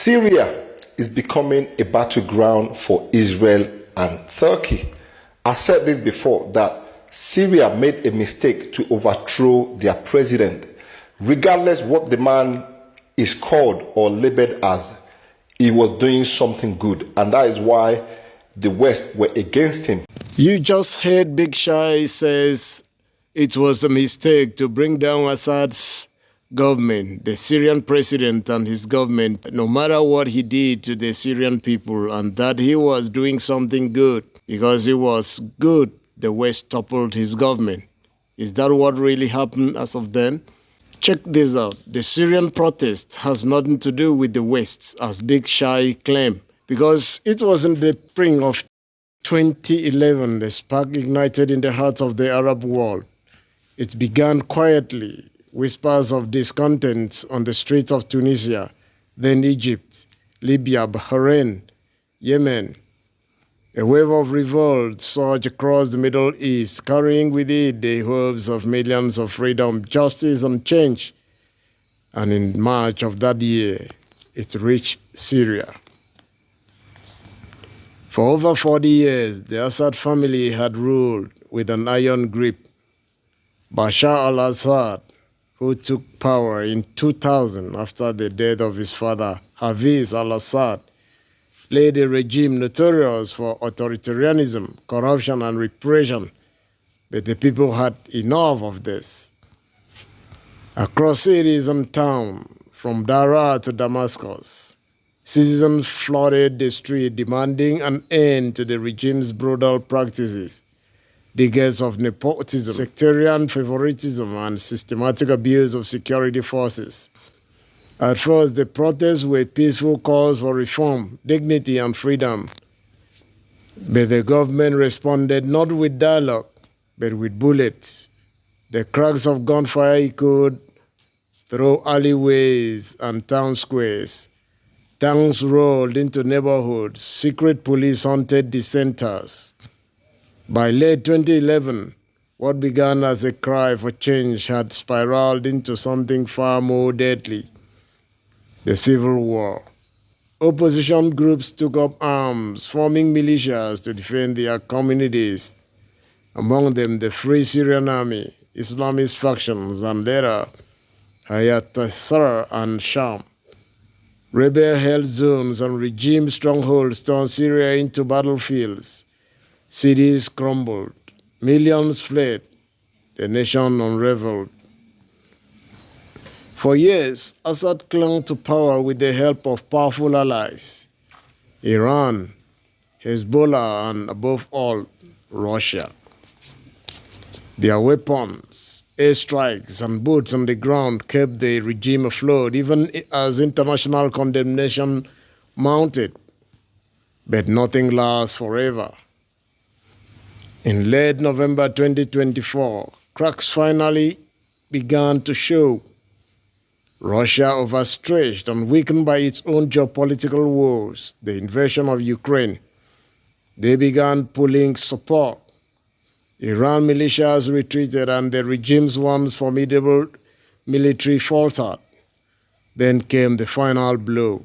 Syria is becoming a battleground for Israel and Turkey. I said this before that Syria made a mistake to overthrow their president. Regardless what the man is called or labeled as, he was doing something good, and that is why the West were against him. You just heard Big Shai says it was a mistake to bring down Assad's government, the Syrian president and his government, no matter what he did to the Syrian people, and that he was doing something good. Because he was good, the West toppled his government. Is that what really happened as of then? Check this out. The Syrian protest has nothing to do with the West, as Big Shai claimed, because it was in the spring of 2011 the spark ignited in the hearts of the Arab world. It began quietly, whispers of discontent on the streets of Tunisia, then Egypt, Libya, Bahrain, Yemen. A wave of revolt surged across the Middle East, carrying with it the hopes of millions of freedom, justice, and change. And in March of that year, it reached Syria. For over 40 years, the Assad family had ruled with an iron grip. Bashar al-Assad, who took power in 2000 after the death of his father, Hafiz al-Assad, led a regime notorious for authoritarianism, corruption, and repression. But the people had enough of this. Across cities and towns, from Dara to Damascus, citizens flooded the street demanding an end to the regime's brutal practices, decades of nepotism, sectarian favoritism, and systematic abuse of security forces. At first, the protests were peaceful calls for reform, dignity, and freedom. But the government responded not with dialogue, but with bullets. The cracks of gunfire echoed through alleyways and town squares. Tanks rolled into neighborhoods. Secret police hunted dissenters. By late 2011, what began as a cry for change had spiraled into something far more deadly: the civil war. Opposition groups took up arms, forming militias to defend their communities, among them the Free Syrian Army, Islamist factions, and later Hayat Tahrir and Sham. Rebel-held zones and regime strongholds turned Syria into battlefields. Cities crumbled. Millions fled. The nation unraveled. For years, Assad clung to power with the help of powerful allies: Iran, Hezbollah, and above all, Russia. Their weapons, airstrikes, and boots on the ground kept the regime afloat, even as international condemnation mounted. But nothing lasts forever. In late November 2024, cracks finally began to show. Russia, overstretched and weakened by its own geopolitical woes, the invasion of Ukraine, they began pulling support. Iran militias retreated and the regime's once formidable military faltered. Then came the final blow.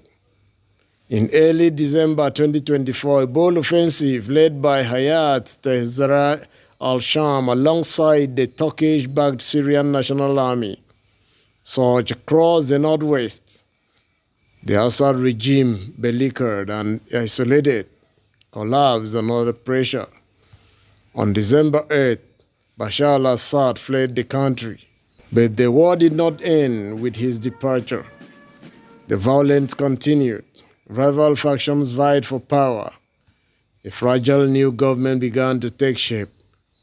In early December 2024, a bold offensive led by Hayat Tahrir al-Sham alongside the Turkish-backed Syrian National Army surged across the northwest. The Assad regime, beleaguered and isolated, collapsed under pressure. On December 8th, Bashar al-Assad fled the country. But the war did not end with his departure. The violence continued. Rival factions vied for power. A fragile new government began to take shape,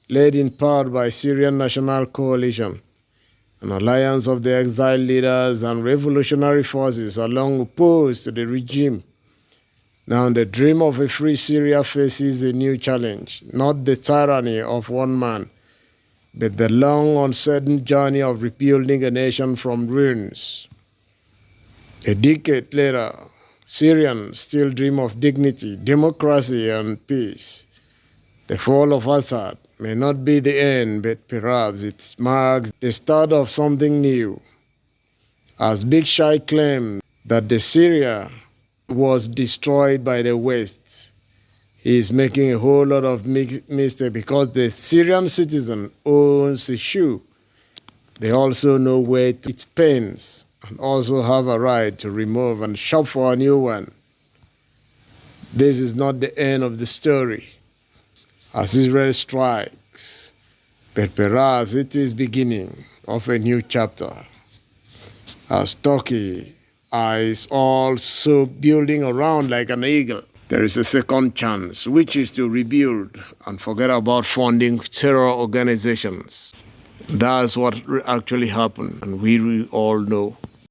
led in part by Syrian National Coalition, an alliance of the exiled leaders and revolutionary forces along opposed to the regime. Now the dream of a free Syria faces a new challenge, not the tyranny of one man, but the long, uncertain journey of rebuilding a nation from ruins. A decade later, Syrians still dream of dignity, democracy, and peace. The fall of Assad may not be the end, but perhaps it marks the start of something new. As Big Shai claimed that the Syria was destroyed by the West. He is making a whole lot of mistake because the Syrian citizen owns a shoe. They also know where it pains and also have a right to remove and shop for a new one. This is not the end of the story, as Israel strikes, but perhaps it is beginning of a new chapter, as Turkey is also building around like an eagle. There is a second chance, which is to rebuild and forget about funding terror organizations. That's what actually happened, and we all know.